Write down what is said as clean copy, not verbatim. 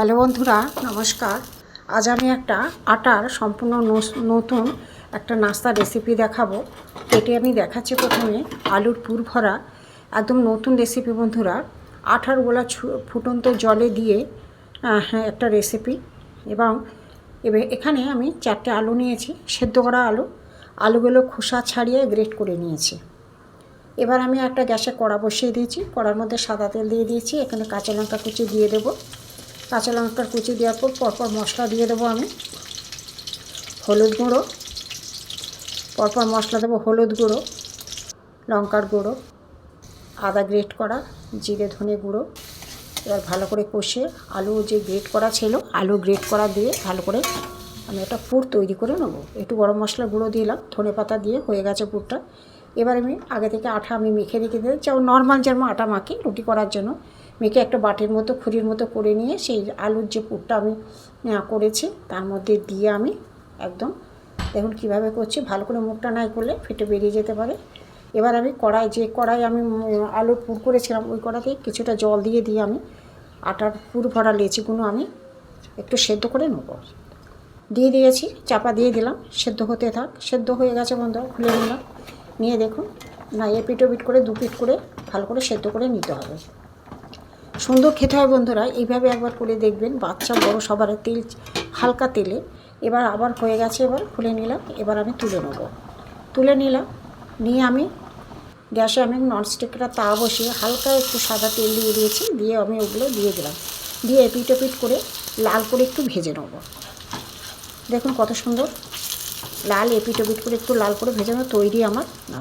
Hello বন্ধুরা, নমস্কার। আজ আমি একটা আটার সম্পূর্ণ নতুন একটা নাস্তা রেসিপি দেখাবো। এটি আমি দেখাচ্ছি প্রথমে আলুর পুর ভরা একদম নতুন রেসিপি বন্ধুরা। আটার গোলা ফুটন্ত জলে দিয়ে একটা রেসিপি। এবং এখানে আমি 4টে আলু নিয়েছি, সেদ্ধ করা আলুগুলো খোসা ছাড়িয়ে গ্রেট করে নিয়েছি। এবার আমি একটা গ্যাসে কড়া বসিয়ে দিয়েছি, কড়ার মধ্যে সাদা তেল দিয়ে দিয়েছি। এখানে কাঁচা লঙ্কা কুচি দিয়ে দেবো। কাঁচা লঙ্কার কুচি দেওয়ার পর পরপর মশলা দিয়ে দেবো আমি। হলুদ গুঁড়ো, পরপর মশলা দেবো হলুদ গুঁড়ো, লঙ্কার গুঁড়ো, আদা গ্রেট করা, জিরে ধনে গুঁড়ো। এবার ভালো করে কষিয়ে আলু যে গ্রেট করা ছিল, আলু গ্রেট করা দিয়ে ভালো করে আমি একটা পুর তৈরি করে নেবো। একটু গরম মশলা গুঁড়ো দিলাম, ধনে পাতা দিয়ে হয়ে গেছে পুরটা। এবার আমি আগে থেকে আটা আমি মেখে রেখে দিই, যেমন নর্মাল যেমন আটা মাখি রুটি করার জন্য, মেখে একটা বাটির মতো খুরির মতো করে নিয়ে সেই আলুর যে পুরটা আমি করেছি তার মধ্যে দিয়ে আমি একদম দেখুন কীভাবে করছি। ভালো করে মুখটা নাই করলে ফেটে বেরিয়ে যেতে পারে। এবার আমি কড়াই আমি আলুর পুর করেছিলাম ওই কড়াতেই কিছুটা জল দিয়ে আমি আটার পুর ভরা লেচিগুলো আমি একটু সেদ্ধ করে নেব। দিয়ে দিয়েছি, চাপা দিয়ে দিলাম, সেদ্ধ হতে থাক। সেদ্ধ হয়ে গেছে বন্ধুরা, খুলে নিলাম। নিয়ে দেখুন না, এপিট ওপিট করে দুপিট করে ভালো করে সেদ্ধ করে নিতে হবে। সুন্দর খেতে হয় বন্ধুরা, এইভাবে একবার করে দেখবেন। বাচ্চা বড় সবার তেল, হালকা তেলে। এবার আবার হয়ে গেছে, এবার খুলে নিলাম। এবার আমি তুলে নিলাম। নিয়ে আমি গ্যাসে আমি ননস্টিকটা তাওয়া বসিয়ে হালকা একটু সাদা তেল দিয়ে দিয়েছি। দিয়ে আমি ওগুলো দিয়ে দিলাম। দিয়ে এপিট ওপিট করে লাল করে একটু ভেজে নেব। দেখুন কত সুন্দর লাল, এপিট ওপিট করে একটু লাল করে ভেজে নেব। তৈরি আমার